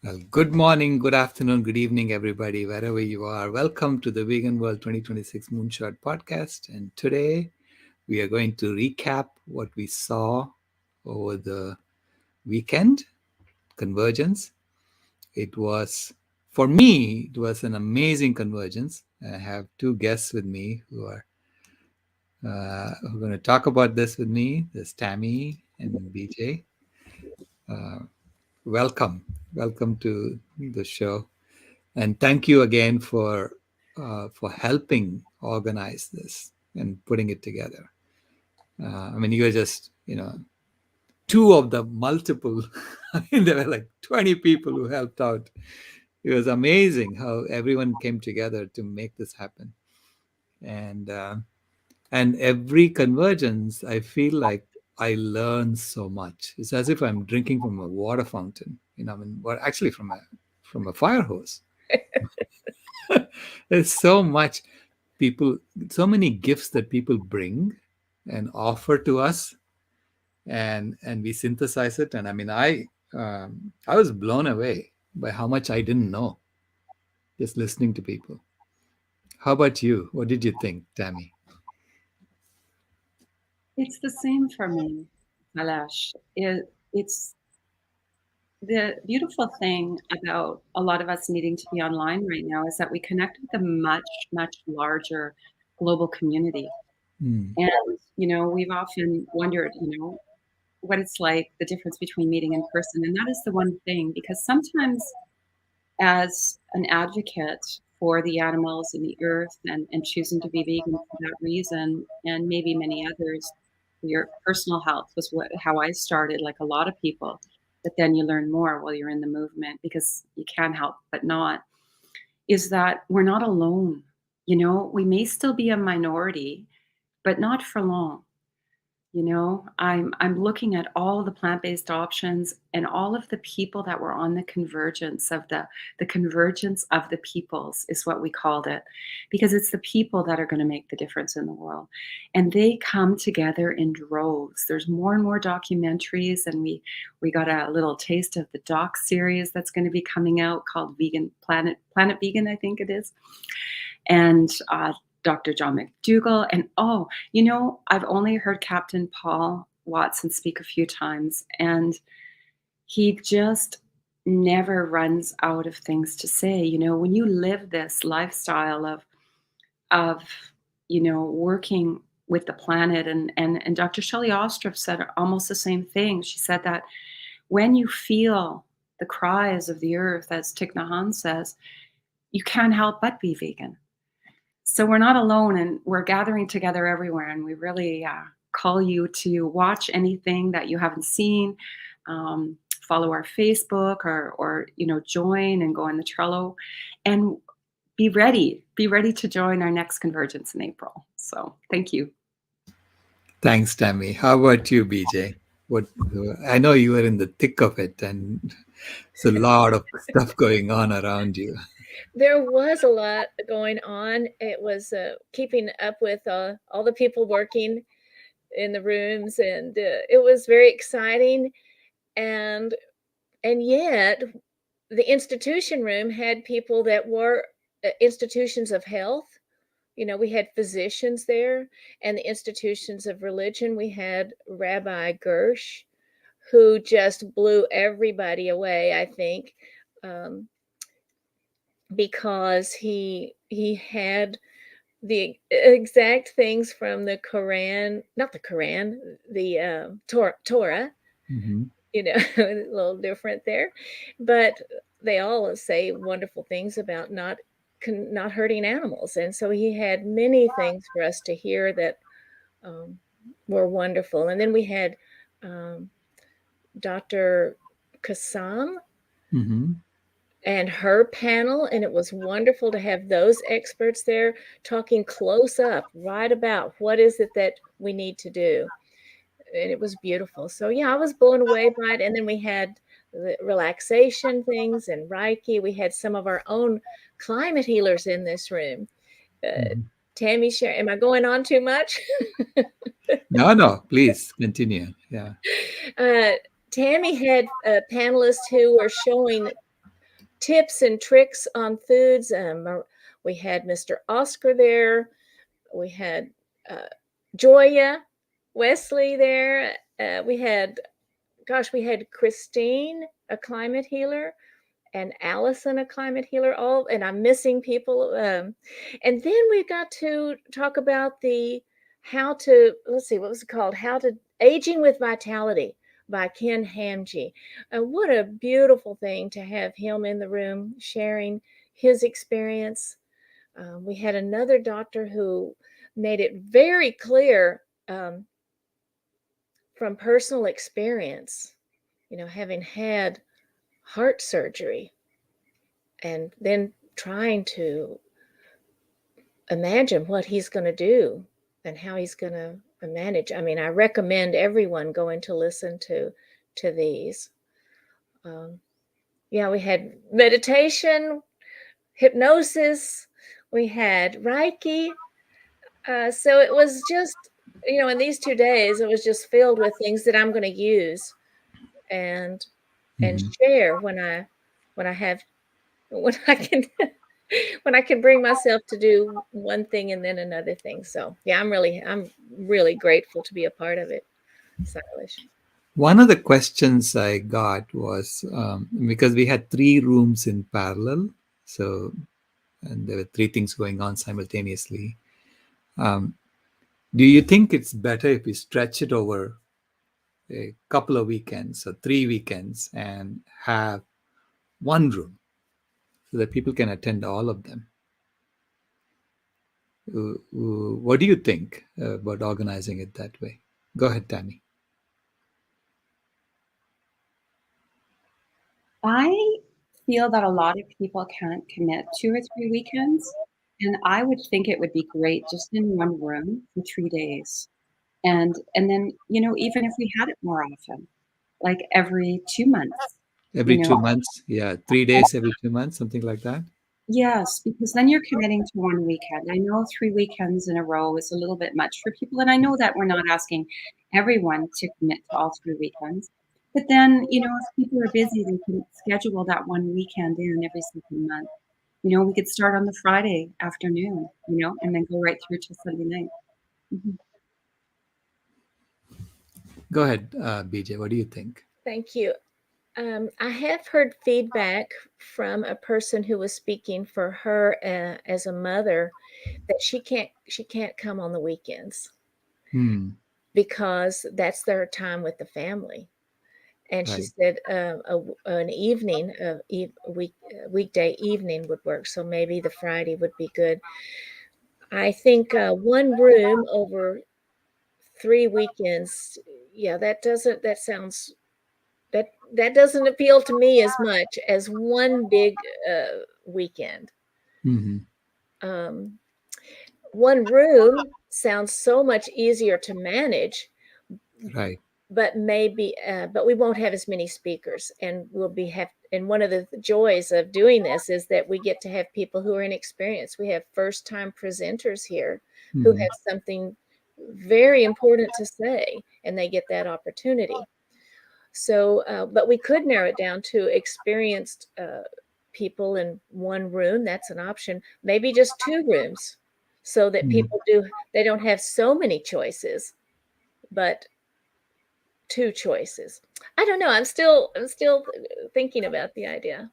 Well, good morning, good afternoon, good evening, everybody, wherever you are. Welcome to the Vegan World 2026 Moonshot podcast. And today we are going to recap what we saw over the weekend, Convergence. It was, for me, it was an amazing convergence. I have two guests with me who are going to talk about this with me. There's Tammy and BJ. Uh, welcome to the show. And thank you again for helping organize this and putting it together. I mean, you are just two of the multiple. I mean, there were like 20 people who helped out. It was amazing how everyone came together to make this happen. And every convergence, I feel like I learn so much. It's as if I'm drinking from a water fountain. I mean, well, actually from a fire hose. There's so much people, so many gifts that people bring and offer to us, and we synthesize it. And I mean, I was blown away by how much I didn't know just listening to people. How about you? What did you think, Tammy? It's the same for me, Kailash. It's the beautiful thing about a lot of us needing to be online right now is that we connect with a much, much larger global community. Mm. And, we've often wondered, what it's like, the difference between meeting in person. And that is the one thing, because sometimes as an advocate for the animals and the earth and choosing to be vegan for that reason, and maybe many others, your personal health was how I started, like a lot of people. But then you learn more while you're in the movement because you can't help but not, is that we're not alone. We may still be a minority, but not for long. I'm looking at all the plant-based options and all of the people that were on the convergence of the peoples is what we called it, because it's the people that are going to make the difference in the world, and they come together in droves. There's more and more documentaries, and we got a little taste of the doc series that's going to be coming out called Vegan Planet Vegan, I think it is, and Dr. John McDougall. And I've only heard Captain Paul Watson speak a few times, and he just never runs out of things to say. When you live this lifestyle of working with the planet, and Dr. Shelley Ostroff said almost the same thing. She said that when you feel the cries of the earth, as Thich Nhat Hanh says, you can't help but be vegan. So we're not alone, and we're gathering together everywhere, and we really call you to watch anything that you haven't seen, follow our Facebook, or join and go on the Trello, and be ready to join our next Convergence in April. So thank you. Thanks, Tammy. How about you, BJ? What I know you were in the thick of it, and it's a lot of stuff going on around you. There was a lot going on. It was keeping up with all the people working in the rooms, and it was very exciting. And yet, the institution room had people that were institutions of health. We had physicians there, and the institutions of religion. We had Rabbi Gersh, who just blew everybody away, I think. Because he had the exact things from the Quran, not the Quran, the Torah. Mm-hmm. A little different there, but they all say wonderful things about not hurting animals, and so he had many things for us to hear that were wonderful. And then we had Dr. Kassam. Mm-hmm. And her panel, and it was wonderful to have those experts there talking close up right about what is it that we need to do. And it was beautiful. So yeah, I was blown away by it. And then we had the relaxation things and Reiki. We had some of our own climate healers in this room. Tammy, share. Am I going on too much? No, please continue. Yeah. Tammy had panelists who were showing tips and tricks on foods. We had Mr. Oscar there. We had Joya Wesley there. We had Christine, a climate healer, and Allison, a climate healer. All, and I'm missing people. And then we got to talk about let's see, what was it called? Aging with Vitality by Ken Hamji. What a beautiful thing to have him in the room sharing his experience. We had another doctor who made it very clear from personal experience, having had heart surgery and then trying to imagine what he's going to do and how he's going to manage. I mean, I recommend everyone going to listen to these. We had meditation, hypnosis, we had Reiki. So it was just, in these 2 days, it was just filled with things that I'm going to use and share when I can bring myself to do one thing and then another thing. So yeah, I'm really grateful to be a part of it, Silas. One of the questions I got was because we had 3 rooms in parallel, and there were 3 things going on simultaneously. Do you think it's better if we stretch it over a couple of weekends, so 3 weekends, and have one room so that people can attend all of them? What do you think about organizing it that way? Go ahead, Tammy. I feel that a lot of people can't commit 2 or 3 weekends, and I would think it would be great just in one room for 3 days. And then, even if we had it more often, like every 2 months. Every 2 months? Yeah, 3 days every 2 months, something like that? Yes, because then you're committing to one weekend. I know 3 weekends in a row is a little bit much for people, and I know that we're not asking everyone to commit to all 3 weekends. But then, if people are busy, they can schedule that one weekend in every single month. We could start on the Friday afternoon, and then go right through to Sunday night. Go ahead, BJ. What do you think? Thank you. I have heard feedback from a person who was speaking for her as a mother that she can't come on the weekends because that's their time with the family. And she said an evening of weekday evening would work. So maybe the Friday would be good. I think one room over 3 weekends. Yeah, that doesn't appeal to me as much as one big weekend. One room sounds so much easier to manage, right? But we won't have as many speakers, and and one of the joys of doing this is that we get to have people who are inexperienced. We have first-time presenters here who have something very important to say, and they get that opportunity. So, but we could narrow it down to experienced people in one room. That's an option. Maybe just 2 rooms, so that people they don't have so many choices, but 2 choices. I don't know. I'm still thinking about the idea.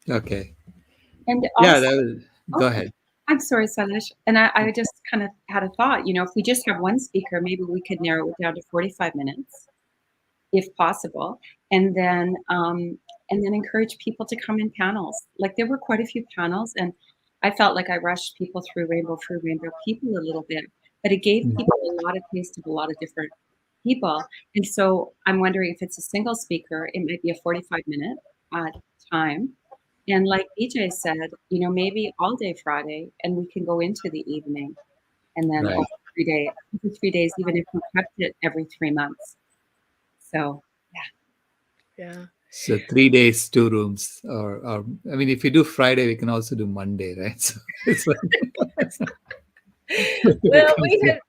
Okay. And also, go ahead. I'm sorry, Salish. And I just kind of had a thought. If we just have one speaker, maybe we could narrow it down to 45 minutes, if possible, and then encourage people to come in panels. Like, there were quite a few panels, and I felt like I rushed people through Rainbow People a little bit, but it gave people a lot of taste of a lot of different people. And so I'm wondering if it's a single speaker, it might be a 45-minute time. And like BJ said, maybe all day Friday, and we can go into the evening, and then over 3 days, even if we kept it every 3 months. So, yeah. So 3 days, 2 rooms, or I mean, if you do Friday, we can also do Monday, right? So it's like well, we had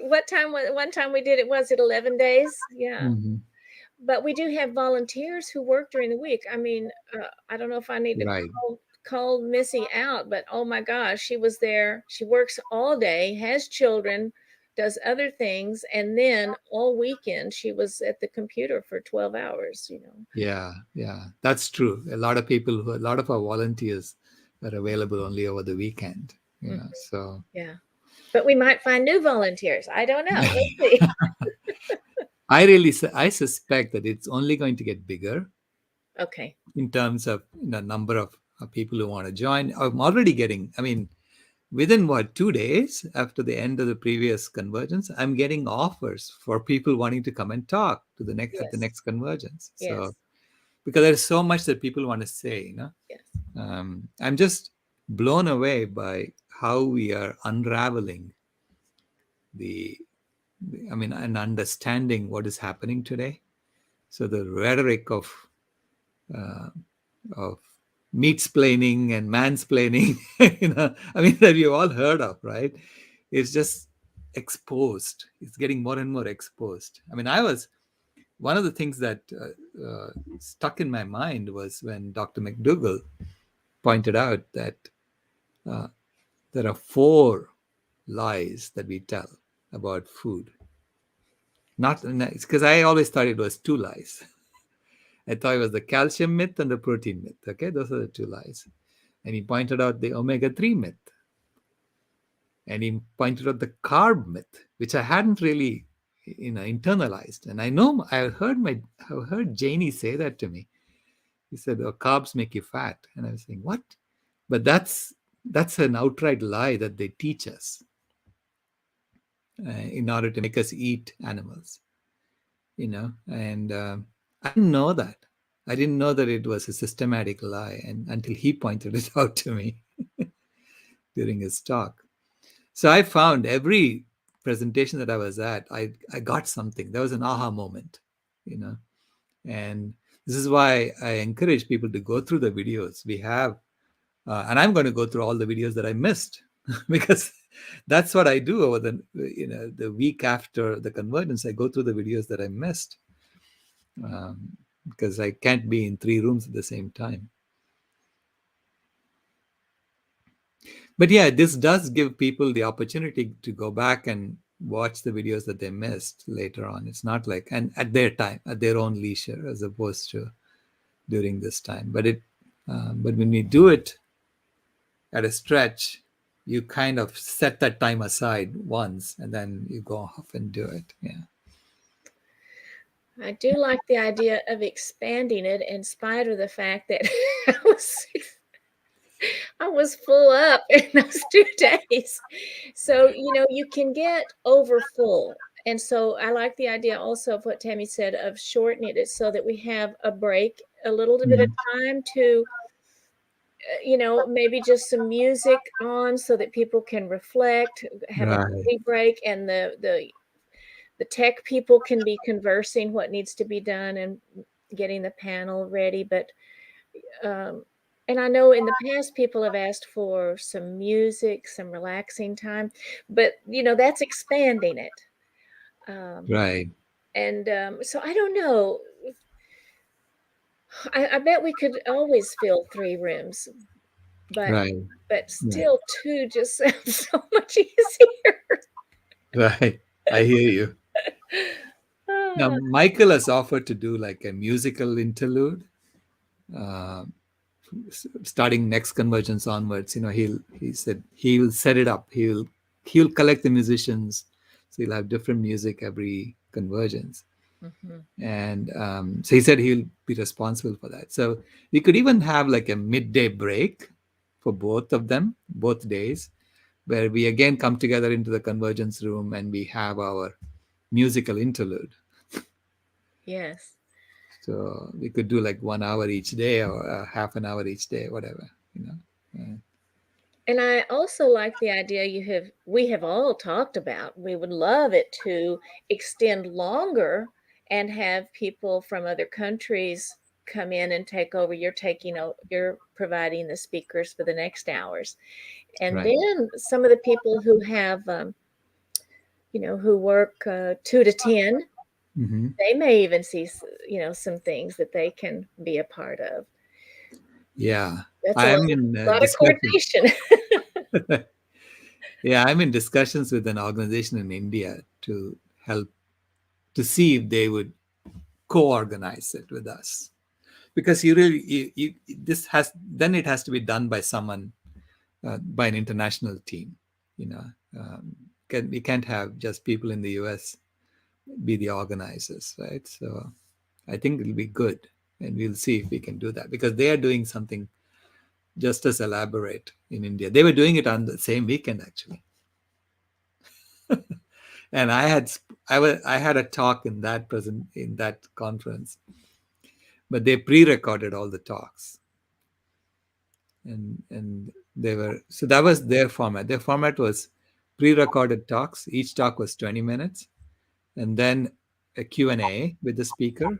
one time we did it. Was it 11 days? Yeah. but we do have volunteers who work during the week. I mean, I don't know if I need to Right. call Missy out, but oh my gosh, she was there. She works all day, has children, does other things, and then all weekend she was at the computer for 12 hours, you know. Yeah, yeah, that's true. A lot of our volunteers are available only over the weekend. You know, Mhm. so Yeah. But we might find new volunteers. I don't know. Let's see. I suspect that it's only going to get bigger Okay. in terms of number of people who want to join. I'm already getting. I mean, within what 2 days after the end of the previous convergence, I'm getting offers for people wanting to come and talk to the next at the Yes. next convergence. So Yes. because there's so much that people want to say, Yes. I'm just blown away by how we are unraveling the, I mean, and understanding what is happening today. So the rhetoric uh, of meat-splaining and mansplaining, I mean, that we've all heard of, right? It's just exposed. It's getting more and more exposed. I mean, one of the things that stuck in my mind was when Dr. McDougall pointed out that uh, there are 4 lies that we tell about food. Not because I always thought it was 2 lies. I thought it was the calcium myth and the protein myth. Okay, those are the 2 lies. And he pointed out the omega-3 myth. And he pointed out the carb myth, which I hadn't really, internalized. And I know I've heard Janie say that to me. He said, "Oh, carbs make you fat," and I was saying, "What?" But that's an outright lie that they teach us in order to make us eat animals. And I didn't know that. I didn't know that it was a systematic lie, and until he pointed it out to me during his talk. So I found every presentation that I was at, I got something. There was an aha moment, you know. And this is why I encourage people to go through the videos we have. And I'm going to go through all the videos that I missed because that's what I do over the week after the convergence. I go through the videos that I missed because I can't be in 3 rooms at the same time. But yeah, this does give people the opportunity to go back and watch the videos that they missed later on. It's not like, and at their time, at their own leisure, as opposed to during this time. But when we do it at a stretch, you kind of set that time aside once, and then you go off and do it. Yeah. I do like the idea of expanding it in spite of the fact that I was I was full up in those 2 days. So, you can get over full. And so I like the idea also of what Tammy said of shortening it so that we have a break, a little bit of Mhm. time to, maybe just some music on so that people can reflect, have a Right. coffee break, and the tech people can be conversing what needs to be done and getting the panel ready. But um, and I know in the past people have asked for some music, some relaxing time, but that's expanding it. Um, Right. and so I don't know. I bet we could always fill 3 rooms, but Right. Right. still 2 just sounds so much easier. Right. I hear you. Now, Ah, Michael has offered to do like a musical interlude, uh, starting next convergence onwards. He said he'll set it up. He'll collect the musicians, so he'll have different music every convergence. mhm. And so he said he'll be responsible for that. So we could even have like a midday break for both of them, both days, where we again come together into the convergence room and we have our musical interlude. Yes. So we could do like 1 hour each day or half an hour each day, whatever. And I also like the idea we have all talked about. We would love it to extend longer and have people from other countries come in and take over. You're providing the speakers for the next hours. And Right. then some of the people who have who work 2 to 10, Mm-hmm. They may even see, some things that they can be a part of. Yeah, That's a I'm lot, in lot of discussion. coordination. Yeah, I'm in discussions with an organization in India to help to see if they would co-organize it with us, because you really this has then it has to be done by someone, by an international team. You know, we can't have just people in the US be the organizers, right? So I think it'll be good, and we'll see if we can do that, because they are doing something just as elaborate in India. They were doing it on the same weekend actually, and I had a talk in that conference, but they pre-recorded all the talks, and they were, so that was their format. Their format was pre-recorded talks. Each talk was 20 minutes, and then a Q&A with the speaker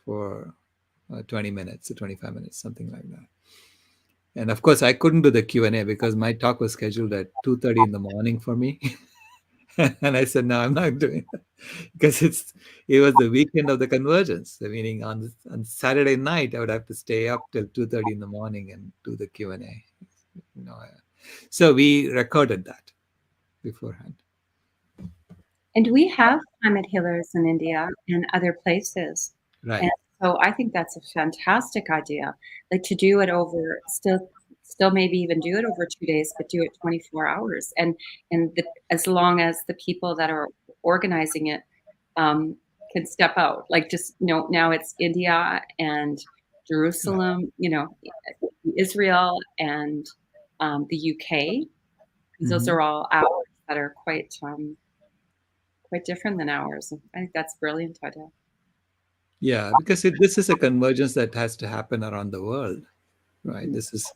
for 20 minutes or 25 minutes, something like that. And of course, I couldn't do the Q&A because my talk was scheduled at 2:30 in the morning for me. And I said, no, I'm not doing that, because it was the weekend of the convergence. Meaning on Saturday night, I would have to stay up till 2:30 in the morning and do the Q&A. You know, so we recorded that beforehand. And we have climate healers in India and other places. Right. And so I think that's a fantastic idea. Like to do it over still maybe even do it over 2 days, but do it 24 hours. And as long as the people that are organizing it can step out. Like just now it's India and Jerusalem, Israel and the UK, because those Mhm. are all hours that are quite different than ours. I think that's brilliant idea. Yeah, because this is a convergence that has to happen around the world, right? This is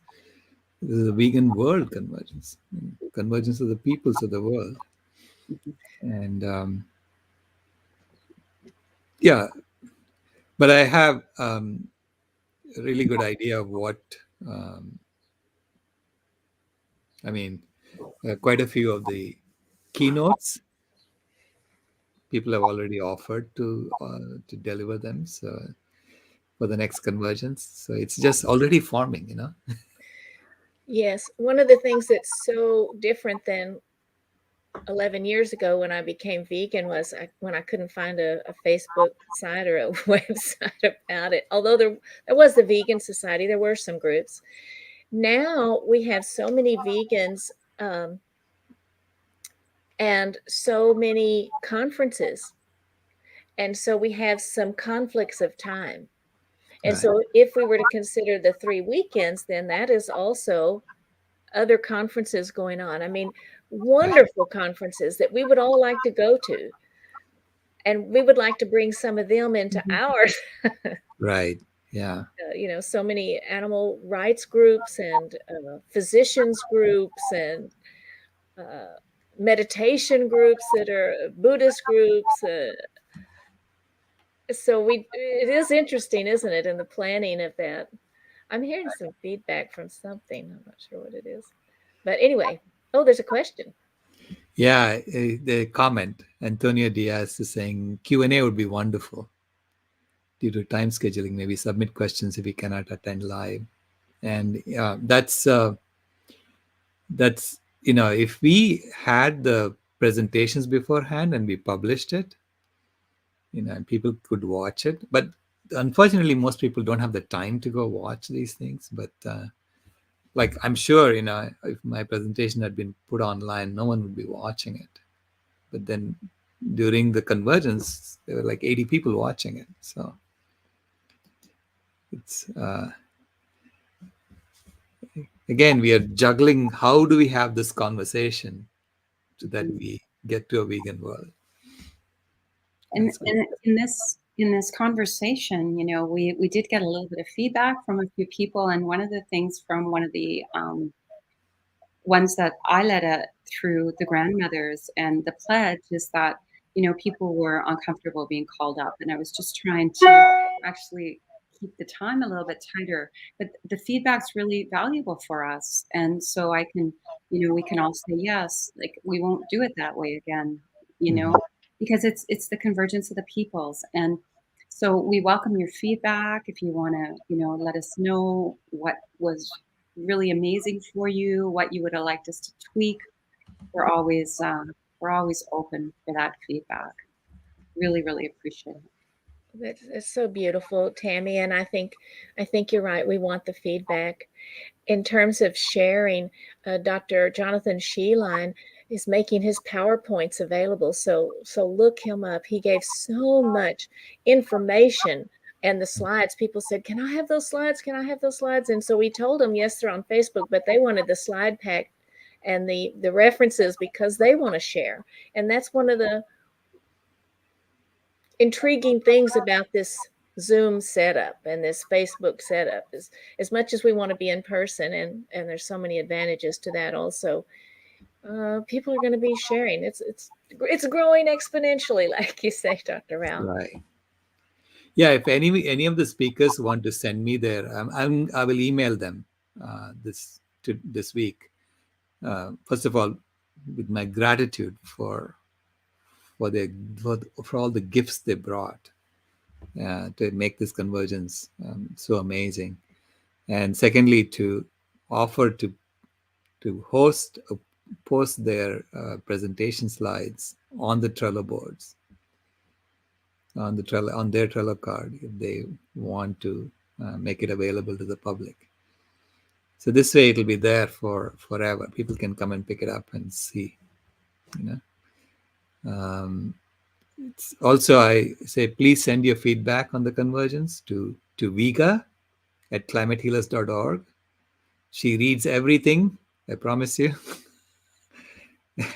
a vegan world convergence, convergence of the peoples of the world. Mhm. And yeah, but I have a really good idea of what, um, I mean, quite a few of the keynotes people have already offered to deliver them. So for the next convergence, so it's just already forming, you know. Yes, one of the things that's so different than 11 years ago when I became vegan was when I couldn't find a Facebook site or a website about it. Although there was the Vegan Society, there were some groups. Now we have so many vegans, and so many conferences. And so we have some conflicts of time. And Right. so if we were to consider the 3 weekends, then that is also other conferences going on. I mean, Right. wonderful conferences that we would all like to go to. And we would like to bring some of them into Mhm. ours. Right. Yeah. So many animal rights groups and physicians groups and uh, meditation groups that are Buddhist groups. So it is interesting, isn't it, in the planning of that? I'm hearing some feedback from something. I'm not sure what it is. But anyway, oh, there's a question. Yeah. The comment, Antonio Diaz is saying Q&A would be wonderful. Due to time scheduling, maybe submit questions if we cannot attend live. And yeah, that's if we had the presentations beforehand and we published it, and people could watch it. But unfortunately, most people don't have the time to go watch these things. But like, I'm sure, if my presentation had been put online, no one would be watching it. But then during the convergence, there were like 80 people watching it. So it's again, we are juggling. How do we have this conversation so that we get to a vegan world? And, That's what. and in this conversation, we did get a little bit of feedback from a few people, and one of the things from one of the ones that I led through the grandmothers and the pledge is that people were uncomfortable being called up, and I was just trying to actually keep the time a little bit tighter. But the feedback's really valuable for us, and so I can, we can all say yes, like we won't do it that way again, you know. Mhm. because it's the convergence of the peoples. And so we welcome your feedback. If you want to, let us know what was really amazing for you, what you would have liked us to tweak. We're always open for that feedback. Really, really appreciate it. That's so beautiful, Tammy. And I think you're right. We want the feedback. In terms of sharing, Dr. Jonathan Sheeline is making his PowerPoints available. So look him up. He gave so much information and the slides. People said, "Can I have those slides? Can I have those slides?" And so we told them, yes, they're on Facebook, but they wanted the slide pack and the references because they want to share. And that's one of the intriguing things about this Zoom setup and this Facebook setup is, as much as we want to be in person, and there's so many advantages to that also, people are going to be sharing. It's growing exponentially, like you say, Dr. Rao. Right. Yeah, if any of the speakers want to send me their, I will email them this week. First of all, with my gratitude for all the gifts they brought to make this convergence so amazing, and secondly, to offer to post their presentation slides on the Trello boards, on their Trello card, if they want to make it available to the public. So this way it'll be there for forever. People can come and pick it up and see. It's also, I say, please send your feedback on the convergence to Viga at climatehealers.org. She reads everything, I promise you,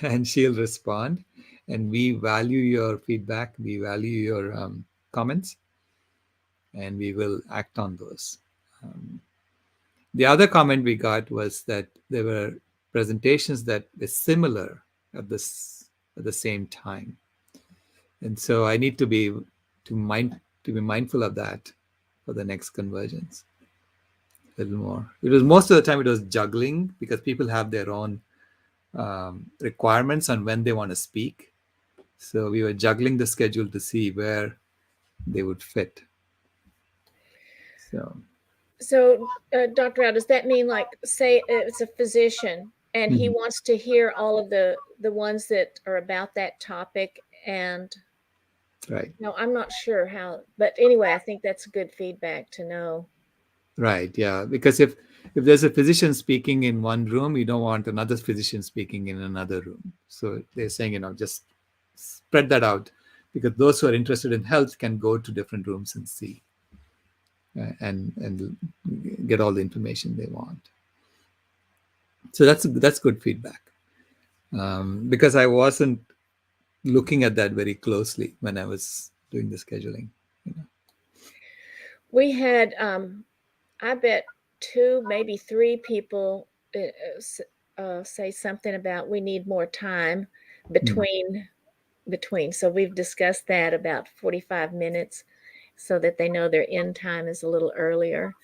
and she'll respond. And we value your feedback. We value your comments, and we will act on those. The other comment we got was that there were presentations that were similar at the same time, and so I need to be mindful of that for the next convergence a little more. It was most of the time it was juggling because people have their own requirements on when they want to speak. So we were juggling the schedule to see where they would fit. So, Dr. Rao, does that mean, like, say it's a physician and he wants to hear all of the ones that are about that topic? And right. No, I'm not sure how, but anyway, I think that's good feedback to know. Right. Yeah. Because if there's a physician speaking in one room, you don't want another physician speaking in another room. So they're saying, just spread that out, because those who are interested in health can go to different rooms and see and get all the information they want. So that's good feedback, because I wasn't looking at that very closely when I was doing the scheduling. We had, I bet 2, maybe 3 people say something about we need more time between. So we've discussed that, about 45 minutes, so that they know their end time is a little earlier.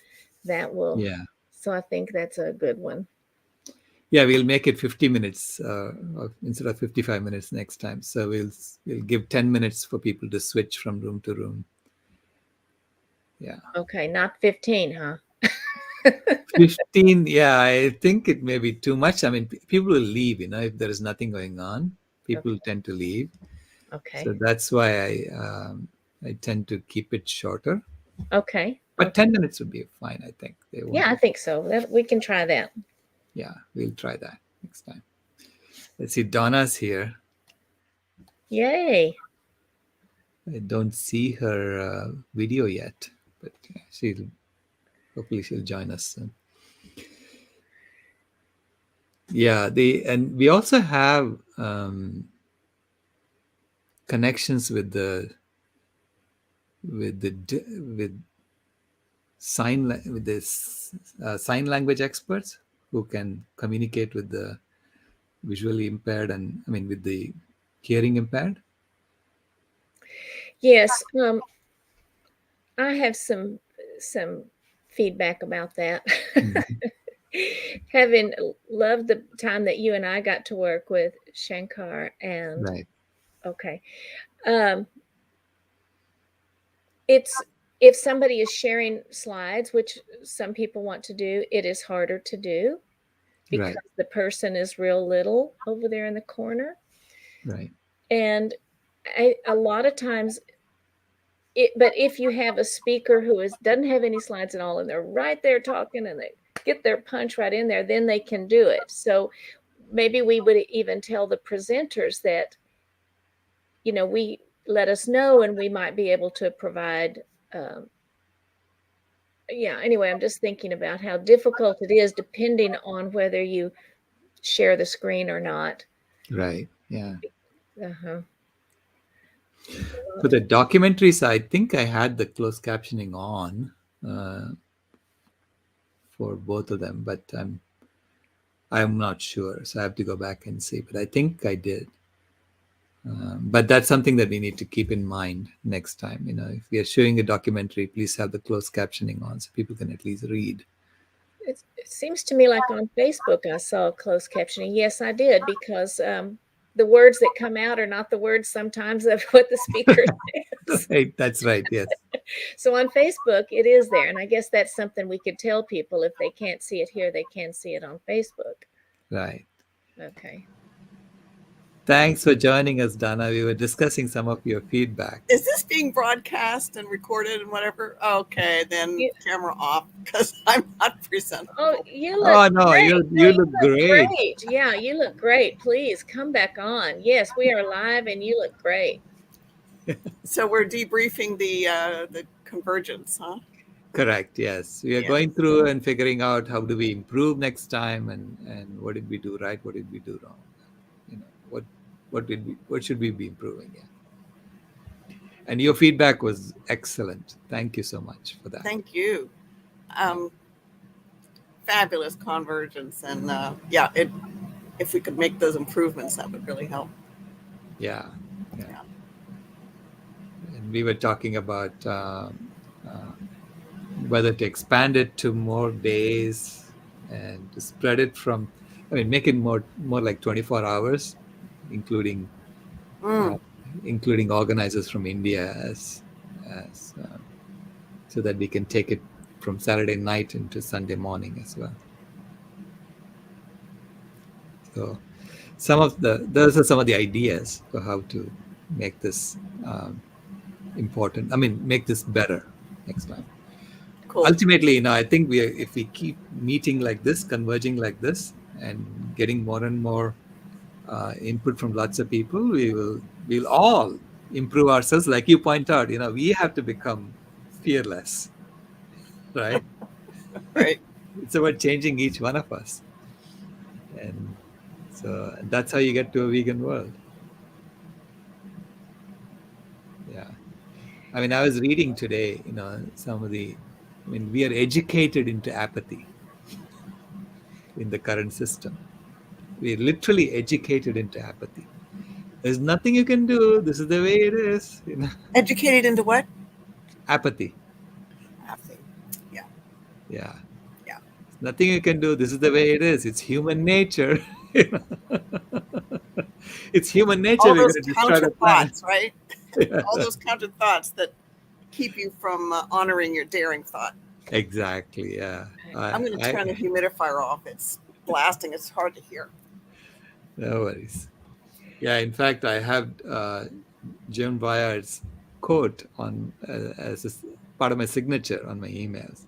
That will. Yeah. So I think that's a good one. Yeah, we'll make it 50 minutes instead of 55 minutes next time. So we'll give 10 minutes for people to switch from room to room. Yeah. Okay, not 15, huh? 15, yeah, I think it may be too much. I mean, people will leave, if there is nothing going on, people tend to leave. Okay. So that's why I tend to keep it shorter. Okay. But 10 minutes would be fine, I think. Yeah, I think so. We can try that. Yeah, we'll try that next time. Let's see, Donna's here. Yay. I don't see her video yet, but hopefully she'll join us soon. Yeah, and we also have connections with sign language experts who can communicate with the visually impaired and with the hearing impaired. Yes, I have some feedback about that. Having loved the time that you and I got to work with Shankar and right. Okay. It's if somebody is sharing slides, which some people want to do, it is harder to do because Right. the person is real little over there in the corner. Right. And a lot of times, but if you have a speaker who doesn't have any slides at all, and they're right there talking, and they get their punch right in there, then they can do it. So maybe we would even tell the presenters that, we let us know, and we might be able to provide. Anyway, I'm just thinking about how difficult it is depending on whether you share the screen or not. Right. Yeah. Uh-huh. For the documentaries, I think I had the closed captioning on for both of them, but I'm not sure, so I have to go back and see. But I think I did. But that's something that we need to keep in mind next time. If we are showing a documentary, please have the closed captioning on so people can at least read. It seems to me like on Facebook I saw closed captioning. Yes, I did, because the words that come out are not the words sometimes of what the speaker says. Right, that's right. Yes. So on Facebook, it is there. And I guess that's something we could tell people. If they can't see it here, they can see it on Facebook. Right. Okay. Thanks for joining us, Dana. We were discussing some of your feedback. Is this being broadcast and recorded and whatever? Okay, then camera off, because I'm not presentable. Oh, you look Oh, no, great. you look great. Yeah, you look great. Please come back on. Yes, we are live and you look great. So we're debriefing the convergence, huh? Correct. Yes, we are going through and figuring out how do we improve next time, and what did we do right, what did we do wrong, what should we be improving? Yeah. And your feedback was excellent. Thank you so much for that. Thank you. Fabulous convergence, and if we could make those improvements, that would really help. Yeah. And we were talking about whether to expand it to more days and to spread it from, make it more like 24 hours, including organizers from India as so that we can take it from Saturday night into Sunday morning as well. So those are some of the ideas for how to make this important. Make this better next time. Cool. Ultimately, I think if we keep meeting like this, converging like this, and getting more and more input from lots of people, we'll all improve ourselves. Like you point out, we have to become fearless, right? Right. It's about changing each one of us, and so that's how you get to a vegan world. Yeah. I was reading today, some of the, we are educated into apathy in the current system. We're literally educated into apathy. There's nothing you can do. This is the way it is. Educated into what? Apathy. Apathy. Yeah. Yeah. Yeah. There's nothing you can do. This is the way it is. It's human nature. It's human nature. All those counter thoughts, right? Yeah. All those counter thoughts that keep you from honoring your daring thought. Exactly. Yeah. I'm going to turn the humidifier off. It's blasting. It's hard to hear. No worries. Yeah. In fact, I have Jim Bayard's quote on as a part of my signature on my emails.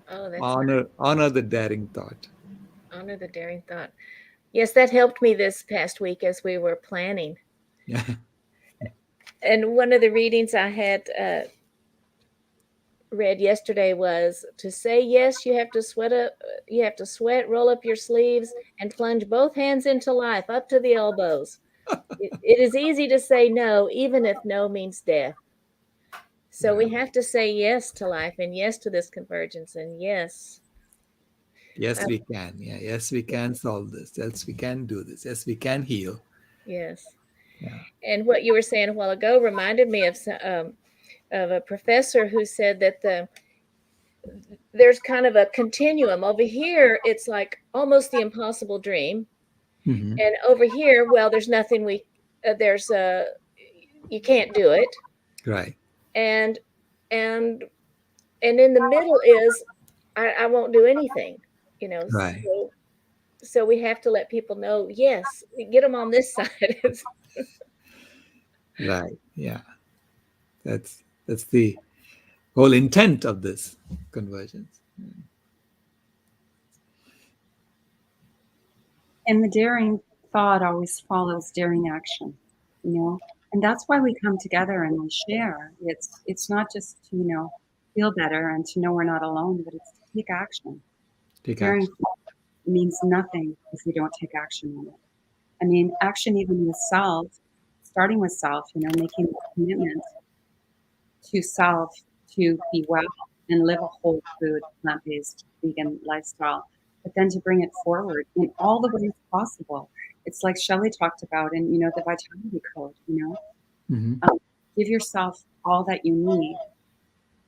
Oh, that's honor the daring thought. Honor the daring thought. Yes, that helped me this past week as we were planning. Yeah. And one of the readings I had read yesterday was to say yes, you have to sweat, roll up your sleeves, and plunge both hands into life up to the elbows. It is easy to say no, even if no means death. So we have to say yes to life, and yes to this convergence, and yes. Yes, we can. Yeah. Yes, we can solve this. Yes, we can do this. Yes, we can heal. Yes. Yeah. And what you were saying a while ago reminded me of a professor who said that there's kind of a continuum. Over here, it's like almost the impossible dream. Mm-hmm. And over here, well, there's nothing there's a you can't do it, Right. and and and in the middle is I won't do anything, you know. Right. So we have to let people know, yes, get them on this side. Right. Yeah. That's the whole intent of this convergence. And the daring thought always follows daring action, you know. And that's why we come together and we share. It's not just to, you know, feel better and to know we're not alone, but it's to take action. Take Daring action. thought means nothing if we don't take action on it. I mean, action even with self, starting with self, you know, making a commitment to self to be well and live a whole food, plant-based, vegan lifestyle, but then to bring it forward in all the ways possible. It's like Shelley talked about in, you know, the vitality code, you know, Hmm. give yourself all that you need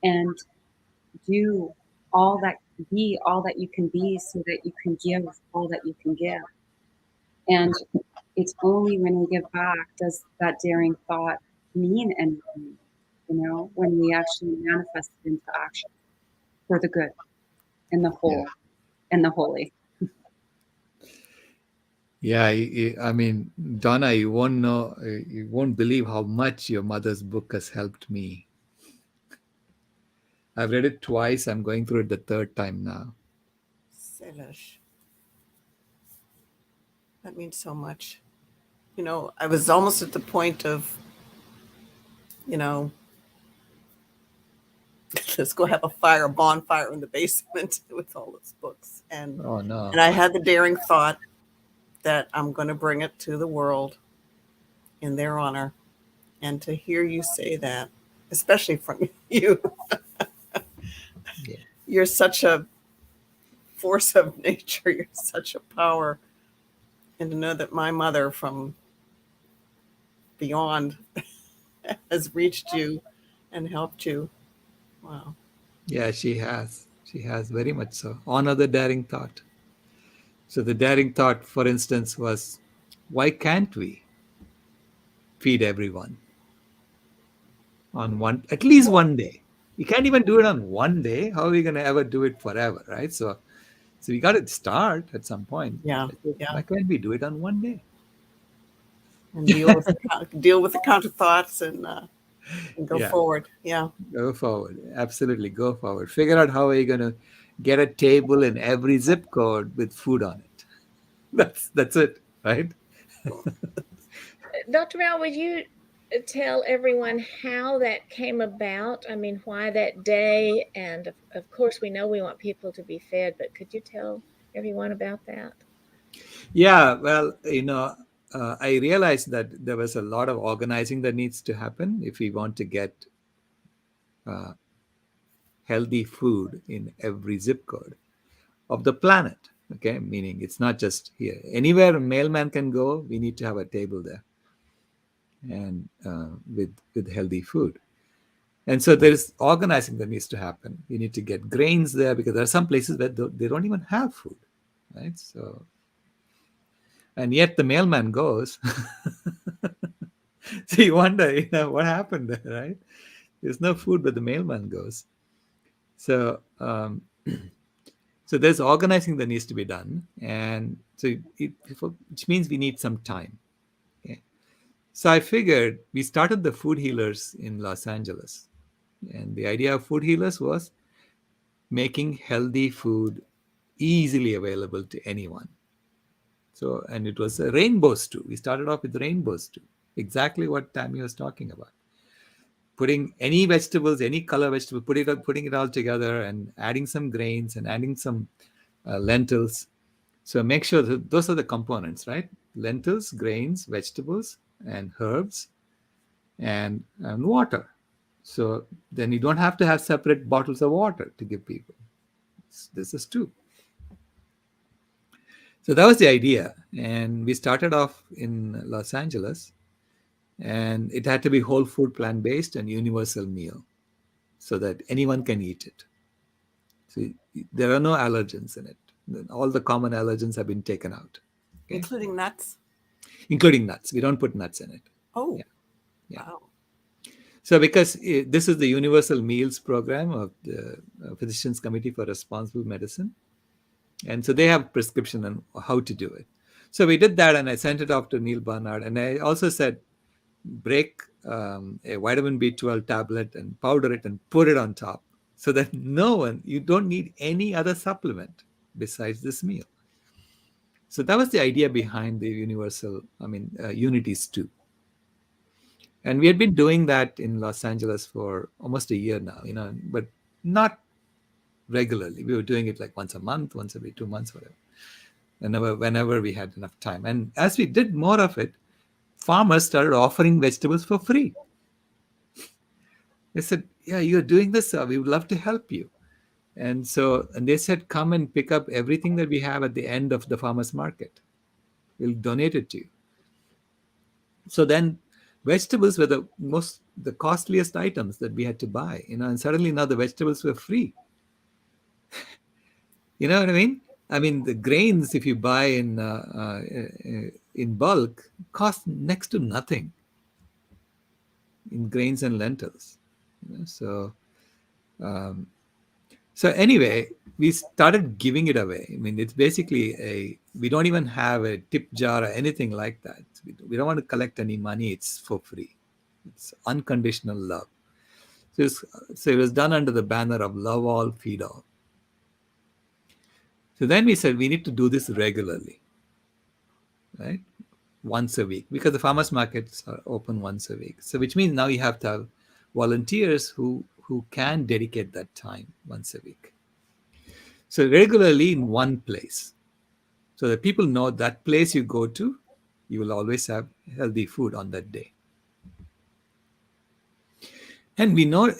and do all that, be all that you can be so that you can give all that you can give. And it's only when we give back does that daring thought mean anything, you know, when we actually manifest it into action for the good and the Yeah. whole and the holy. Yeah. I mean, Donna, you won't know, you won't believe how much your mother's book has helped me. I've read it twice. I'm going through it the third time now. Salish. That means so much. You know, I was almost at the point of, you know, let's go have a bonfire in the basement with all those books. Oh no. And I had the daring thought that I'm going to bring it to the world in their honor. And to hear you say that, especially from you, Yeah. you're such a force of nature. You're such a power. And to know that my mother from beyond has reached you and helped you. Wow. Yeah, she has. She has very much so. Honor the daring thought. So the daring thought, for instance, was why can't we feed everyone on one, at least one day? We can't even do it on one day. How are we going to ever do it forever, right? So we got to start at some point. Yeah. Why can't we do it on one day? And deal with the counter thoughts and go Yeah, forward. Yeah. go forward. Absolutely, go forward. Figure out how are you going to get a table in every zip code with food on it. That's it, right? Dr. Mel, would you tell everyone how that came about? I mean, why that day? And of course, we know we want people to be fed, but could you tell everyone about that? Yeah, well, I realized that there was a lot of organizing that needs to happen if we want to get uh, healthy food in every zip code of the planet. Okay, meaning it's not just here. Anywhere a mailman can go, we need to have a table there, and with healthy food. And so there is organizing that needs to happen. We need to get grains there because there are some places where they don't even have food, right? So, and yet the mailman goes. So you wonder, what happened there, right? There's no food, but the mailman goes. So, so there's organizing that needs to be done, and so which means we need some time. Okay? So I figured we started the food healers in Los Angeles, and the idea of food healers was making healthy food easily available to anyone. So, and it was a rainbow stew. We started off with rainbow stew, exactly what Tammy was talking about. Putting any vegetables, any color vegetable, putting it all together and adding some grains and adding some lentils. So make sure that those are the components, right? Lentils, grains, vegetables, and herbs, and water. So then you don't have to have separate bottles of water to give people. This is two. So that was the idea. And we started off in Los Angeles, and it had to be whole food, plant based, and universal meal so that anyone can eat it. So there are no allergens in it. All the common allergens have been taken out. Okay? Including nuts. including nuts. We don't put nuts in it. Oh, Yeah. Yeah. wow. So because this is the Universal Meals Program of the Physicians Committee for Responsible Medicine. And so they have prescription on how to do it. So we did that, and I sent it off to Neil Barnard. And I also said, break a vitamin B12 tablet and powder it and put it on top so that you don't need any other supplement besides this meal. So that was the idea behind the Unities 2. And we had been doing that in Los Angeles for almost a year now, but not regularly. We were doing it like once a month, once every 2 months, whatever, whenever we had enough time. And as we did more of it, farmers started offering vegetables for free. They said, yeah, you're doing this, we would love to help you. And they said, come and pick up everything that we have at the end of the farmer's market. We'll donate it to you. So then vegetables were the costliest items that we had to buy, and suddenly now the vegetables were free. You know what I mean? I mean, the grains, if you buy in bulk, cost next to nothing in grains and lentils. So anyway, we started giving it away. I mean, it's basically we don't even have a tip jar or anything like that. We don't want to collect any money. It's for free. It's unconditional love. So it was done under the banner of Love All, Feed All. So then we said we need to do this regularly, right? Once a week, because the farmers markets are open once a week. So which means now you have to have volunteers who can dedicate that time once a week. So regularly in one place, so that people know that place you go to, you will always have healthy food on that day. And we know,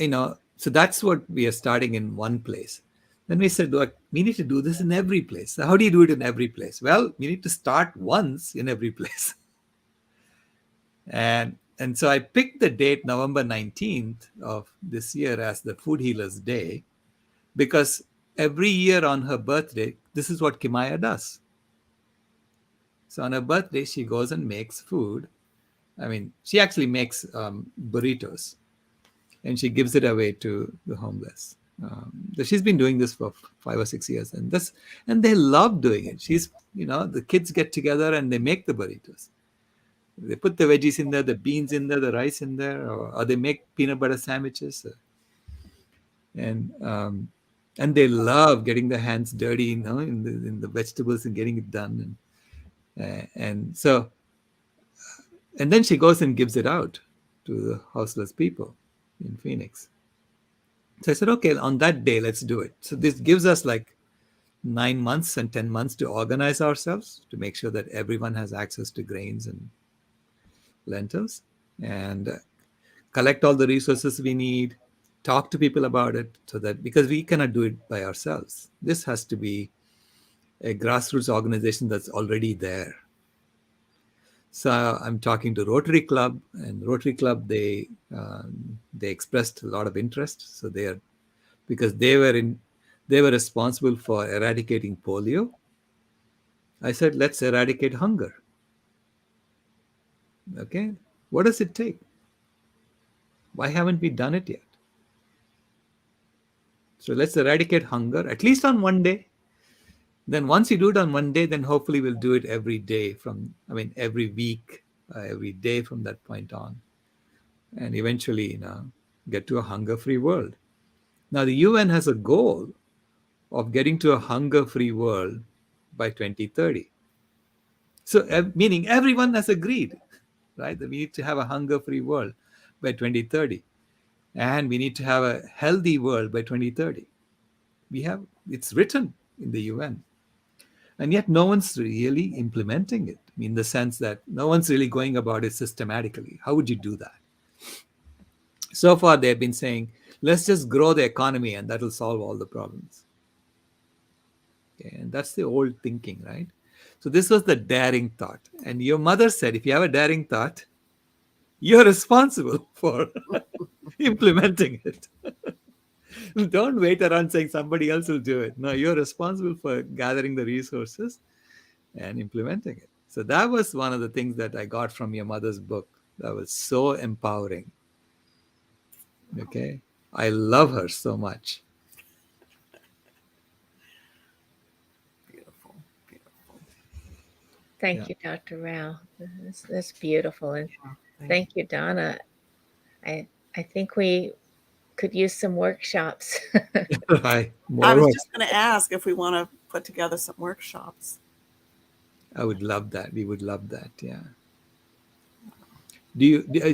so that's what we are starting in one place. Then we said, look, we need to do this in every place. So how do you do it in every place? Well, we need to start once in every place. And so I picked the date November 19th of this year as the Food Healers Day, because every year on her birthday, this is what Kimaya does. So on her birthday, she goes and makes food. I mean, she actually makes burritos, and she gives it away to the homeless. She's been doing this for 5 or 6 years, and they love doing it. The kids get together and they make the burritos. They put the veggies in there, the beans in there, the rice in there, or they make peanut butter sandwiches. And they love getting their hands dirty, in the vegetables and getting it done. And then she goes and gives it out to the houseless people in Phoenix. So I said, okay, on that day, let's do it. So this gives us like 9 months and 10 months to organize ourselves to make sure that everyone has access to grains and lentils, and collect all the resources we need, talk to people about it, so that, because we cannot do it by ourselves. This has to be a grassroots organization that's already there. So I'm talking to Rotary Club, and Rotary Club, they expressed a lot of interest. So because they were responsible for eradicating polio. I said, let's eradicate hunger. Okay, what does it take? Why haven't we done it yet? So let's eradicate hunger, at least on one day. Then once you do it on one day, then hopefully we'll do it every day every week, every day from that point on. And eventually, get to a hunger-free world. Now, the UN has a goal of getting to a hunger-free world by 2030. So, meaning everyone has agreed, right, that we need to have a hunger-free world by 2030. And we need to have a healthy world by 2030. It's written in the UN. And yet no one's really implementing it, in the sense that no one's really going about it systematically. How would you do that? So far, they've been saying, let's just grow the economy and that'll solve all the problems. Okay, and that's the old thinking, right? So this was the daring thought. And your mother said, if you have a daring thought, you're responsible for implementing it. Don't wait around saying somebody else will do it. No, you're responsible for gathering the resources and implementing it. So that was one of the things that I got from your mother's book. That was so empowering. Okay. I love her so much. Beautiful, beautiful. Thank Yeah. you, Dr. Rao. That's beautiful. And thank you, Donna. I think we could use some workshops. I was just going to ask if we want to put together some workshops. I would love that. We would love that. Yeah.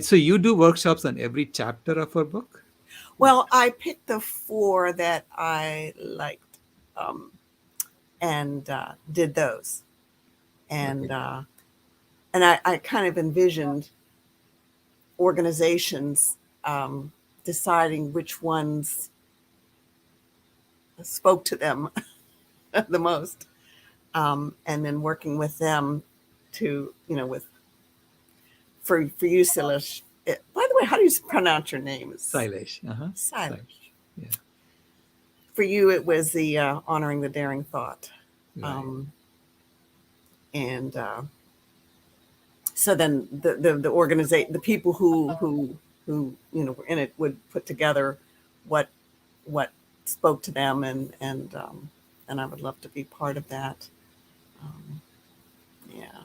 So you do workshops on every chapter of her book? Well, I picked the 4 that I liked, and did those. And Okay. and I kind of envisioned organizations deciding which ones spoke to them the most, and then working with them to, with for you, Silesh. By the way, how do you pronounce your name? Silesh. Silesh. Yeah. For you, it was the honoring the daring thought, Right. and so then the organization, the people who were in it would put together what spoke to them, and I would love to be part of that. Yeah.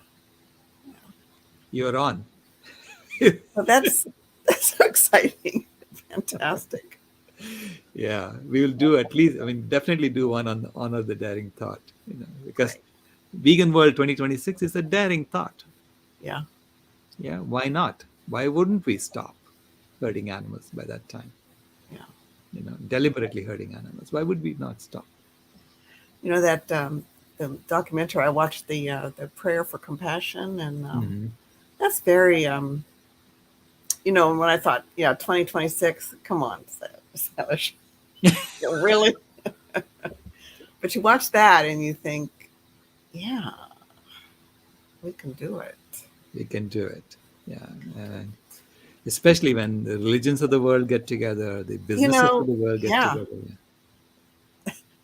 You're on. Well, that's so exciting. Fantastic. Yeah, we will do at least. I mean, definitely do one on honor the daring thought. Because Right. Vegan World 2026 is a daring thought. Yeah. Yeah, why not? Why wouldn't we stop hurting animals by that time? Yeah. Deliberately hurting animals. Why would we not stop? That the documentary, I watched the prayer for compassion, and that's very when I thought, 2026, come on, Salish. Really? But you watch that and you think, yeah, we can do it. We can do it. Yeah. And especially when the religions of the world get together, the businesses of the world get together.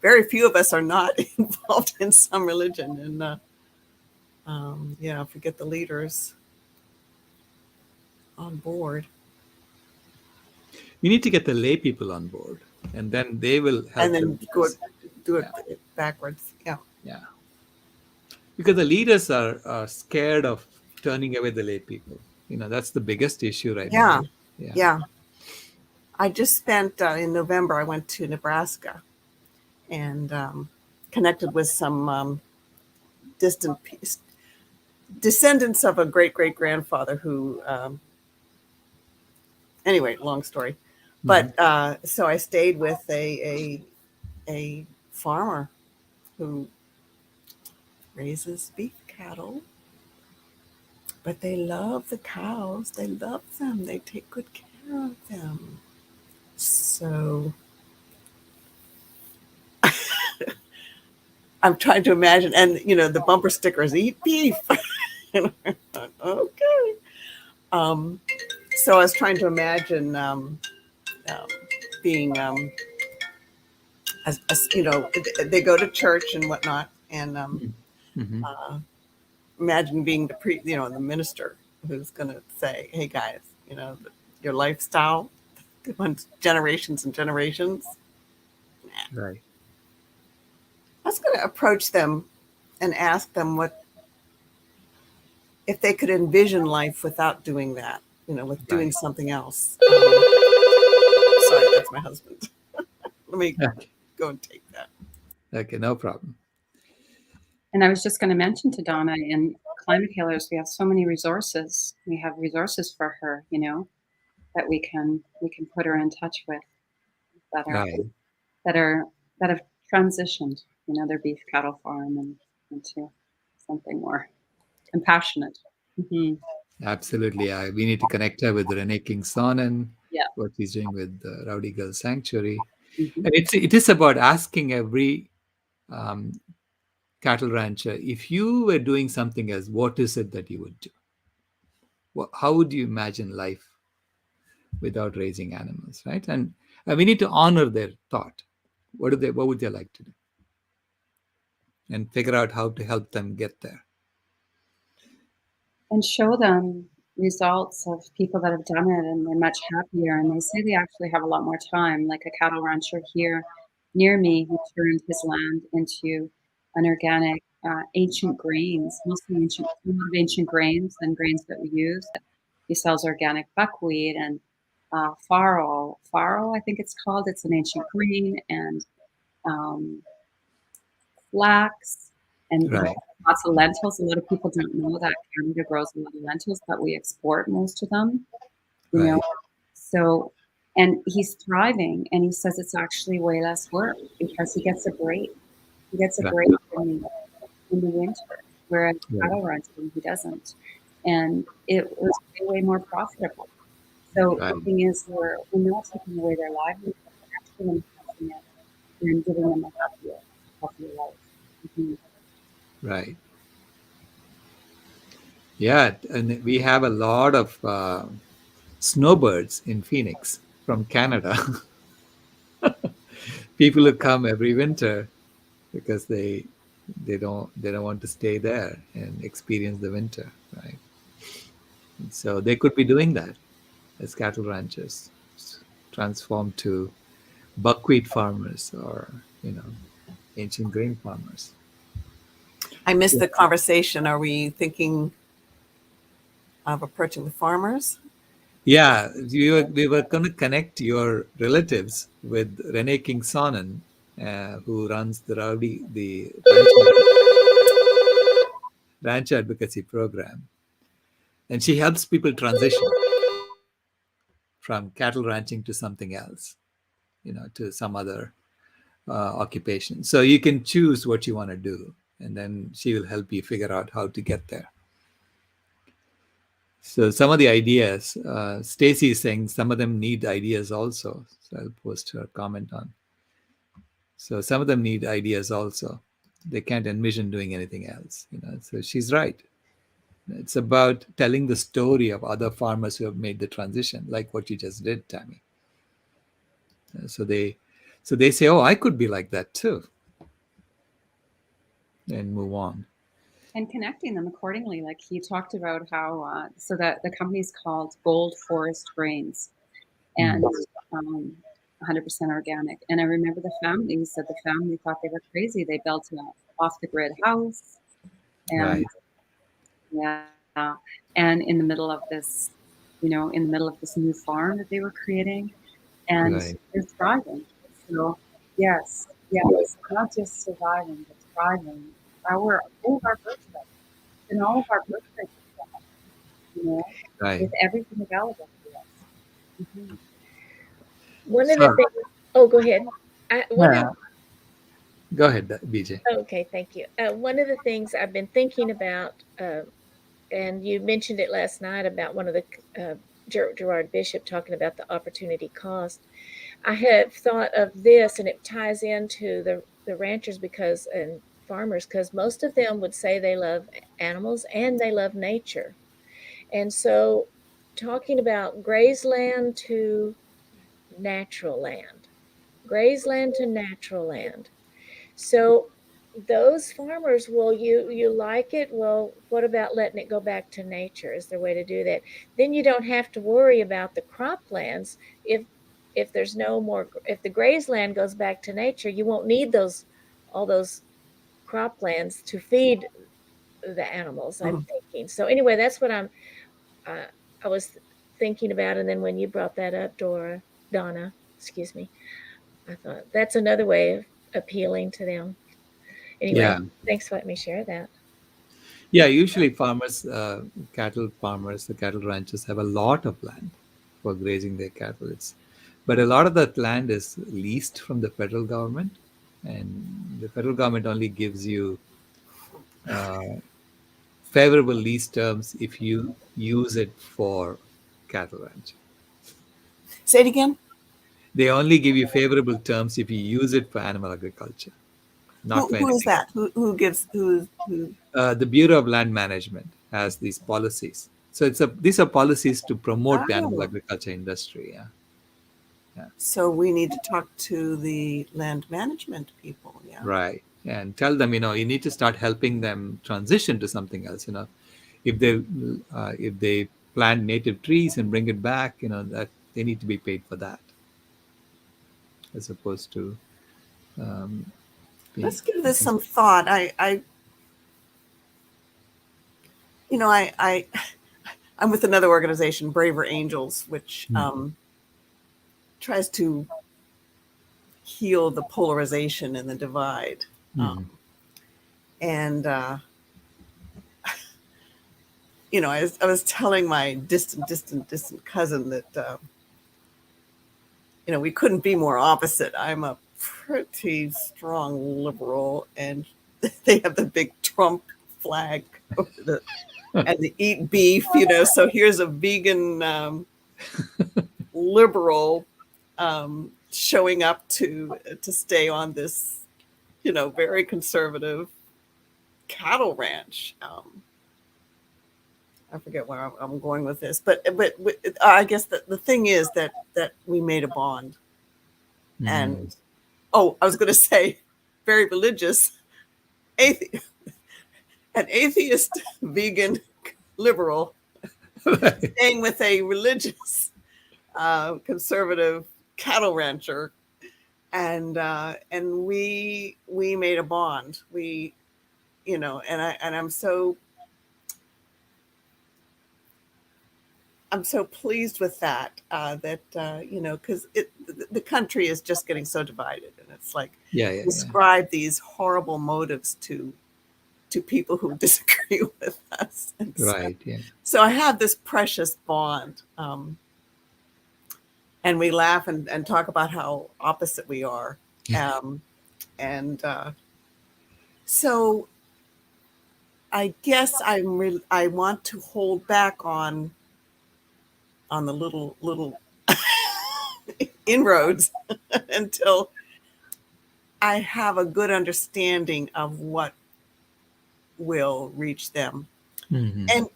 Very few of us are not involved in some religion. And if we get the leaders on board. We need to get the lay people on board, and then they will help. And then do it backwards. Yeah. Yeah. Because the leaders are scared of turning away the lay people. That's the biggest issue right now. Yeah. I just spent, in November, I went to Nebraska and connected with some distant descendants of a great-great-grandfather who, anyway, long story. But so I stayed with a farmer who raises beef cattle, but they love the cows. They love them. They take good care of them. So I'm trying to imagine, and the bumper stickers, eat beef. Okay. So I was trying to imagine being, as they go to church and whatnot, and imagine being the minister who's going to say, "Hey guys, your lifestyle went generations and generations." Right. I was going to approach them and ask them if they could envision life without doing that, with doing something else. Sorry, that's my husband. Let me go and take that. Okay, no problem. And I was just going to mention to Donna, in Climate Healers, we have so many resources. We have resources for her, that we can put her in touch with that have transitioned, their beef cattle farm and into something more compassionate. Absolutely. We need to connect her with Renee King-Son and Yeah. what she's doing with the Rowdy Girl Sanctuary. And it is about asking every cattle rancher, if you were doing something else, what is it that you would do? How would you imagine life without raising animals, right? And we need to honor their thought. What would they like to do? And figure out how to help them get there. and show them results of people that have done it, and they're much happier. And they say they actually have a lot more time. Like a cattle rancher here near me who turned his land into an organic ancient grains, mostly ancient, a lot of ancient grains and grains that we use. He sells organic buckwheat and farro. Farro, I think it's called. It's an ancient grain, and um, flax, and Right. lots of lentils. A lot of people don't know that Canada grows a lot of lentils, but we export most of them, you know. Right. So, and he's thriving, and he says it's actually way less work because he gets a break. He gets a Right. break in the winter, whereas Right. cattle ranching, he doesn't. And it was way more profitable. So Right. the thing is, we're not taking away their livelihood, we're actually enhancing it and giving them a healthier life. Mhm. Right. Yeah, and we have a lot of snowbirds in Phoenix from Canada. People who come every winter because they don't want to stay there and experience the winter, right? So they could be doing that as cattle ranchers, transformed to buckwheat farmers or ancient grain farmers. I missed the conversation. Are we thinking of approaching the farmers? Yeah, we were going to connect your relatives with Renee King Sonnen, who runs the ranch advocacy program, and she helps people transition from cattle ranching to something else, to some other occupation. So you can choose what you want to do, and then she will help you figure out how to get there. So some of the ideas, Stacy is saying some of them need ideas also. So I'll post her comment on. So some of them need ideas also. They can't envision doing anything else. So she's right. It's about telling the story of other farmers who have made the transition, like what you just did, Tammy. So they say, "Oh, I could be like that too," and move on. And connecting them accordingly. Like he talked about how, so that the company's called Gold Forest Grains, and 100% organic. And I remember the family, he said the family thought they were crazy. They built an off the grid house, and Right. yeah, and in the middle of this, in the middle of this new farm that they were creating, and Right. they're thriving. So yes, yes, not just surviving, but thriving. All of our birthright, and all of our birthright, Right. with everything available to us. Mhm. One of the So things, oh, go ahead. One of yeah, go ahead, BJ. Okay, thank you. One of the things I've been thinking about, and you mentioned it last night about one of the Gerard Bishop talking about the opportunity cost. I have thought of this, and it ties into the ranchers and farmers, because most of them would say they love animals and they love nature. And so talking about grazeland to natural land, grazeland to natural land. So those farmers, well, you like it. Well, what about letting it go back to nature? Is there a way to do that? Then you don't have to worry about the croplands. If there's no more, if the grazeland goes back to nature, you won't need all those croplands to feed the animals. I'm thinking. So anyway, that's what I was thinking about. And then when you brought that up, Donna, excuse me, I thought that's another way of appealing to them. Anyway, Yeah. thanks for letting me share that. Yeah, usually farmers, cattle farmers, the cattle ranchers have a lot of land for grazing their cattle. But a lot of that land is leased from the federal government, and the federal government only gives you uh, favorable lease terms if you use it for cattle ranching. Say it again. They only give you favorable terms if you use it for animal agriculture, not for Who is anything that? else. Who gives who? The Bureau of Land Management has these policies. So these are policies to promote the animal Oh, agriculture industry. Yeah. Yeah. so we need to talk to the land management people. Yeah. Right. And tell them, you need to start helping them transition to something else. if they plant native trees and bring it back, that they need to be paid for that, as opposed to Let's being. give this some thought. I'm with another organization, Braver Angels, which tries to heal the polarization and the divide. And I was telling my distant cousin that we couldn't be more opposite. I'm a pretty strong liberal, and they have the big Trump flag over and they eat beef. So here's a vegan liberal showing up to stay on this very conservative cattle ranch. I forget where I'm going with this, but I guess the thing is that we made a bond. And I was going to say, very religious, an atheist, vegan, liberal, staying with a religious, conservative cattle rancher, and we made a bond. I'm so pleased with that, because the country is just getting so divided, and it's like describe these horrible motives to people who disagree with us. And so I have this precious bond, and we laugh and talk about how opposite we are, so I guess I want to hold back on the little inroads until I have a good understanding of what will reach them. And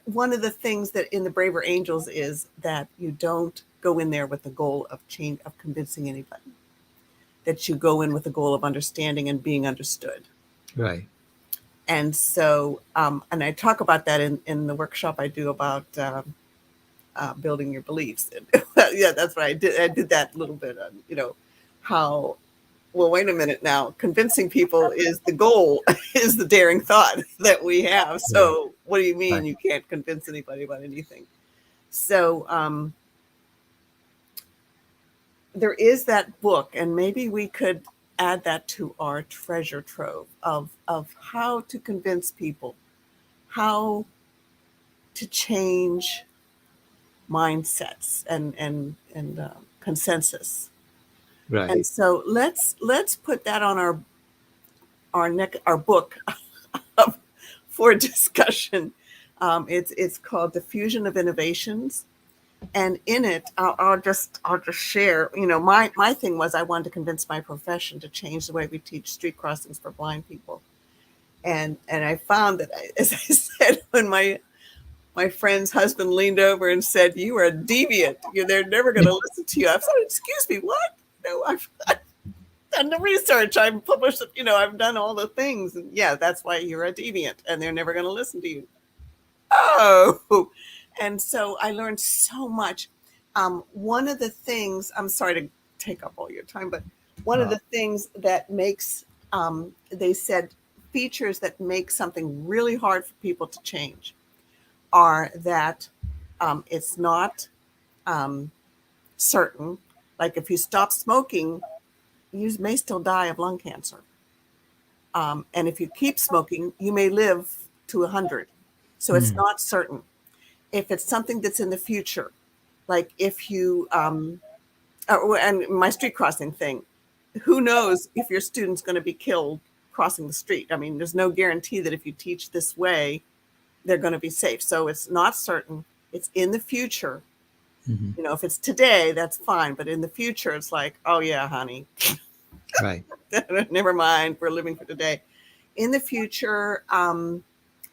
one of the things that in the Braver Angels is that you don't go in there with the goal of convincing anybody, that you go in with the goal of understanding and being understood. Right. And so and I talk about that in the workshop I do about building your beliefs. Yeah, that's what I did. I did that a little bit on, how, well, wait a minute now. Convincing people is the goal, is the daring thought that we have. So what do you mean you can't convince anybody about anything? So there is that book, and maybe we could add that to our treasure trove of how to convince people, how to change mindsets and consensus. Right. And so let's put that on our book for discussion. It's called Diffusion of Innovations, and in it I'll just share. My thing was I wanted to convince my profession to change the way we teach street crossings for blind people, and I found that as I said, when my friend's husband leaned over and said, "You are a deviant. They're never going to listen to you." I said, "Excuse me, what? I've done the research. I've published, I've done all the things. And yeah, that's why you're a deviant, and they're never going to listen to you." Oh, and so I learned so much. One of the things, I'm sorry to take up all your time, but one of the things that makes, they said, features that make something really hard for people to change are that it's not certain. Like if you stop smoking, you may still die of lung cancer. And if you keep smoking, you may live to 100. So it's not certain. If it's something that's in the future, like if you, and my street crossing thing, who knows if your student's going to be killed crossing the street? I mean, there's no guarantee that if you teach this way, they're going to be safe. So it's not certain. It's in the future. If it's today, that's fine. But in the future, it's like, oh yeah, honey. Right. Never mind. We're living for today. In the future, and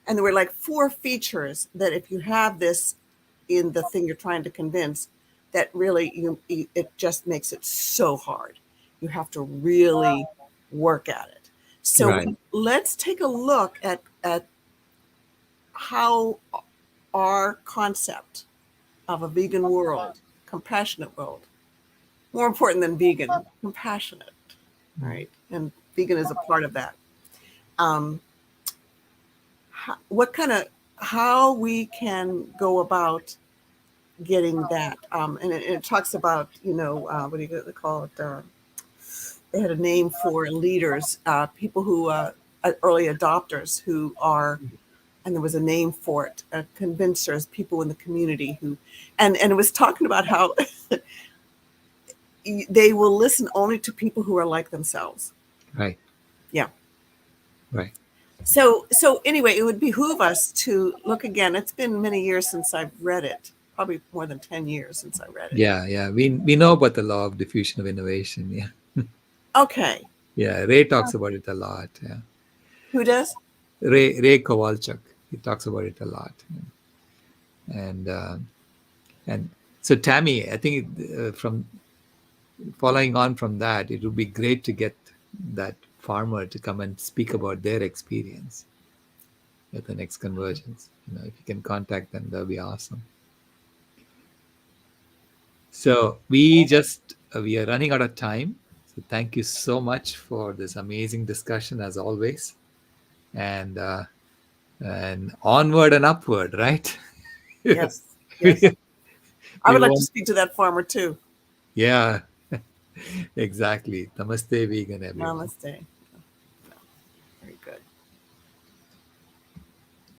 there were like 4 features that if you have this in the thing you're trying to convince, that really it just makes it so hard. You have to really work at it. So let's take a look at how our concept of a vegan world, compassionate world, more important than vegan, compassionate, right? And vegan is a part of that. How we can go about getting that. And it talks about, what do you call it? They had a name for leaders, people who, early adopters who are, and there was a name for it, convincers, people in the community who, and it was talking about how they will listen only to people who are like themselves. Right. Yeah. Right. So anyway, it would behoove us to look again. It's been many years since I've read it, probably more than 10 years since I read it. Yeah. We know about the law of diffusion of innovation. Yeah. Okay. Yeah. Ray talks about it a lot. Yeah. Who does? Ray Kowalchuk. He talks about it a lot. And so Tammy, I think from following on from that, it would be great to get that farmer to come and speak about their experience at the next convergence. If you can contact them, that would be awesome. So we are running out of time. So thank you so much for this amazing discussion as always, and onward and upward, right? Yes. I would like to speak to that farmer too. Yeah, exactly. Namaste, vegan, everyone. Namaste.